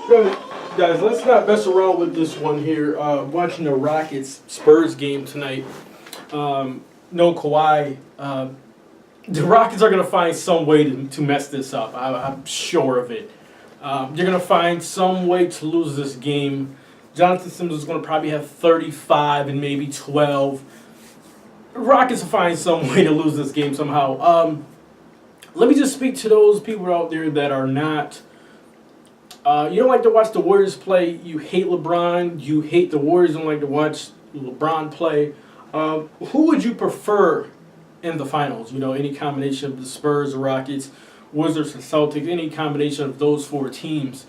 Good. Guys, let's not mess around with this one here. Watching the Rockets Spurs game tonight. No Kawhi. The Rockets are going to find some way to mess this up. I'm sure of it. You're going to find some way to lose this game. Jonathan Simmons is going to probably have 35 and maybe 12. The Rockets will find some way to lose this game somehow. Let me just speak to those people out there that are not. You don't like to watch the Warriors play. You hate LeBron. You hate the Warriors. You don't like to watch LeBron play. Who would you prefer in the finals? You know, any combination of the Spurs, the Rockets, Wizards, and Celtics, any combination of those four teams.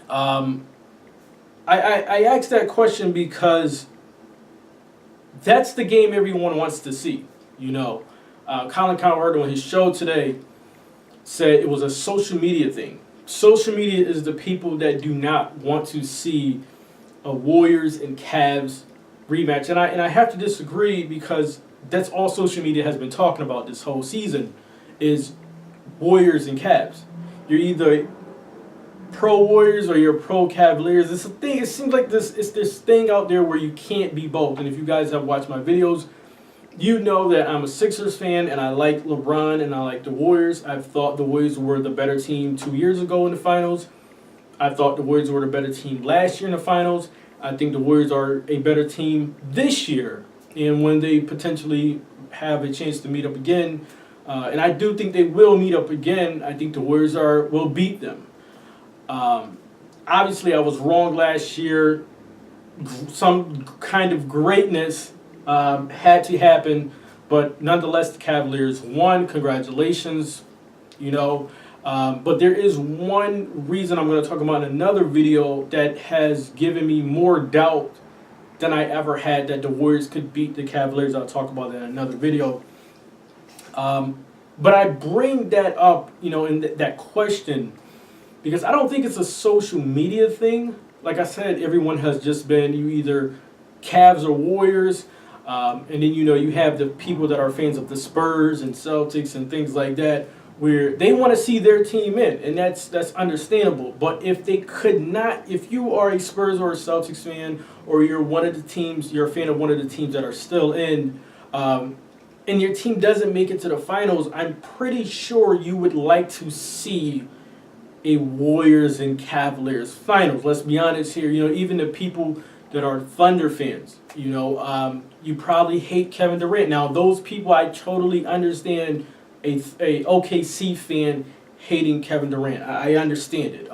I asked that question because that's the game everyone wants to see. You know, Colin Cowherd on his show today said it was a social media thing. Social media is the people that do not want to see a Warriors and Cavs rematch. And I have to disagree because that's all social media has been talking about this whole season is Warriors and Cavs. You're either pro Warriors or you're pro Cavaliers. It's a thing. It seems like it's this thing out there where you can't be both. And if you guys have watched my videos, you know that I'm a Sixers fan and I like LeBron and I like the Warriors. I've thought the Warriors were the better team 2 years ago in the finals. I thought the Warriors were the better team last year in the finals. I think the Warriors are a better team this year. And when they potentially have a chance to meet up again, and I do think they will meet up again, I think the Warriors will beat them. Obviously, I was wrong last year. Some kind of greatness had to happen, but nonetheless, the Cavaliers won. Congratulations, you know. But there is one reason I'm going to talk about in another video that has given me more doubt than I ever had that the Warriors could beat the Cavaliers. I'll talk about that in another video. But I bring that up, you know, in that question because I don't think it's a social media thing. Like I said, everyone has just been you either Cavs or Warriors. And then, you know, you have the people that are fans of the Spurs and Celtics and things like that where they want to see their team in. And that's understandable. But if they could not, if you are a Spurs or a Celtics fan or you're one of the teams, you're a fan of one of the teams that are still in, and your team doesn't make it to the finals, I'm pretty sure you would like to see a Warriors and Cavaliers finals. Let's be honest here. You know, even the people that are Thunder fans, you know, you probably hate Kevin Durant. Now, those people, I totally understand a OKC fan hating Kevin Durant. I understand it.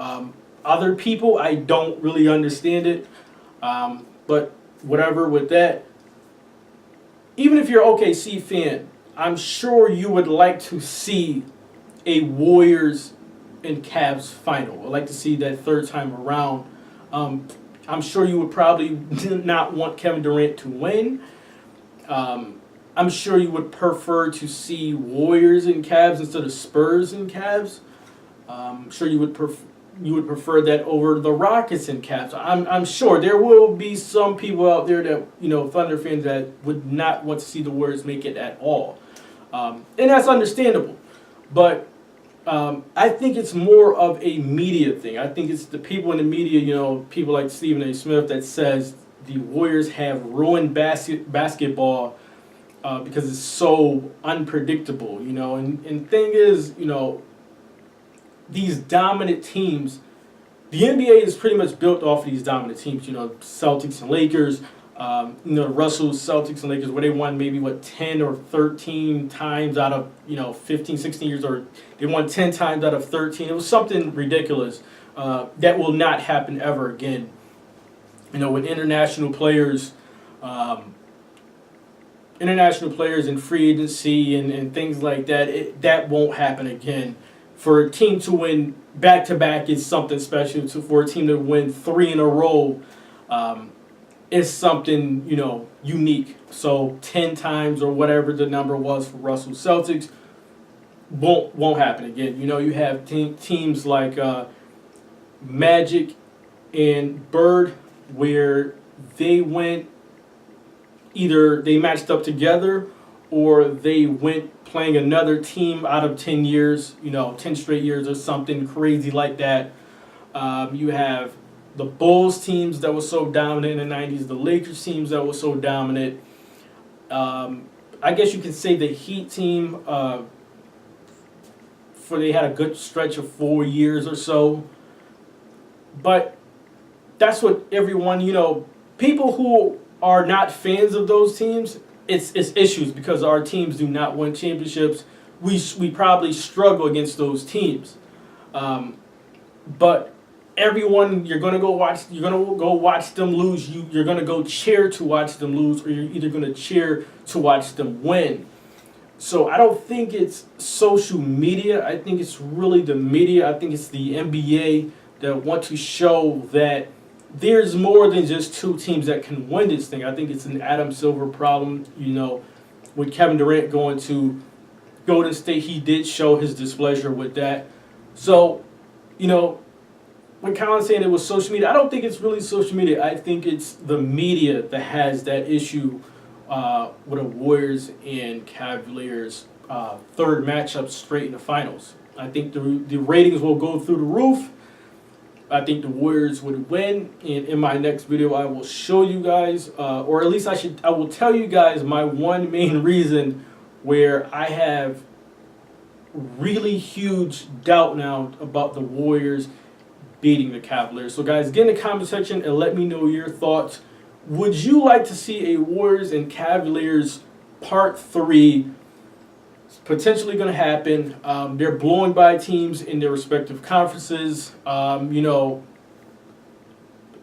Other people, I don't really understand it. But whatever with that, even if you're an OKC fan, I'm sure you would like to see a Warriors and Cavs final. I'd like to see that third time around. I'm sure you would probably not want Kevin Durant to win. I'm sure you would prefer to see Warriors and Cavs instead of Spurs and Cavs. I'm sure you would prefer that over the Rockets and Cavs. I'm sure there will be some people out there that, you know, Thunder fans that would not want to see the Warriors make it at all. And that's understandable. But I think it's more of a media thing. I think it's the people in the media, you know, people like Stephen A. Smith that says the Warriors have ruined basketball because it's so unpredictable, you know. And thing is, you know, these dominant teams, the NBA is pretty much built off of these dominant teams, you know, Celtics and Lakers, you know, Russell, Celtics and Lakers, where they won maybe, 10 or 13 times out of, 15, 16 years, or they won 10 times out of 13. It was something ridiculous that will not happen ever again. You know, with international players in free agency and things like that, that won't happen again. For a team to win back-to-back is something special. For a team to win 3 in a row is something, unique. So 10 times or whatever the number was for Russell Celtics won't happen again. You have teams like Magic and Bird where they went, either they matched up together or they went playing another team out of 10 years, 10 straight years or something crazy like that. You have the Bulls teams that were so dominant in the 90s, the Lakers teams that were so dominant. I guess you could say the Heat team, for they had a good stretch of 4 years or so. But that's what everyone, people who are not fans of those teams, it's issues because our teams do not win championships. We probably struggle against those teams. But everyone, you're gonna go watch them lose. You're gonna go cheer to watch them lose, or you're either gonna cheer to watch them win. So I don't think it's social media. I think it's really the media. I think it's the NBA that want to show that there's more than just two teams that can win this thing. I think it's an Adam Silver problem. With Kevin Durant going to Golden State, he did show his displeasure with that. So, when Colin's saying it was social media, I don't think it's really social media. I think it's the media that has that issue with the Warriors and Cavaliers third matchup straight in the finals. I think the ratings will go through the roof. I think the Warriors would win, and in my next video I will show you guys, or at least I will tell you guys my one main reason where I have really huge doubt now about the Warriors beating the Cavaliers. So guys, get in the comment section and let me know your thoughts. Would you like to see a Warriors and Cavaliers Part 3? It's potentially going to happen. They're blowing by teams in their respective conferences. Like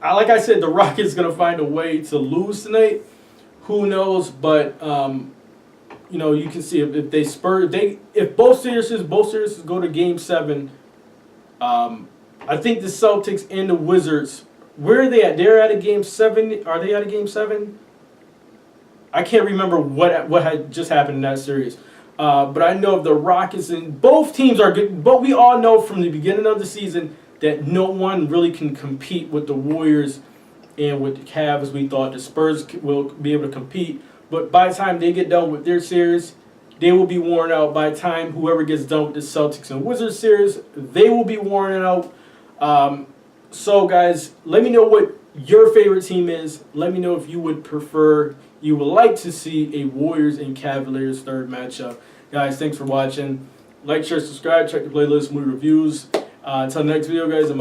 I said, the Rockets going to find a way to lose tonight. Who knows? But you can see if both series go to Game 7. I think the Celtics and the Wizards. Where are they at? They're at a Game 7. Are they at a Game 7? I can't remember what had just happened in that series. But I know the Rockets and both teams are good. But we all know from the beginning of the season that no one really can compete with the Warriors and with the Cavs. We thought the Spurs will be able to compete. But by the time they get done with their series, they will be worn out. By the time whoever gets done with the Celtics and Wizards series, they will be worn out. So guys, let me know what your favorite team is. Let me know if you would like to see a Warriors and Cavaliers third matchup. Guys, thanks for watching. Like, share, subscribe, check the playlist, movie reviews. Until next video, guys, I'm out.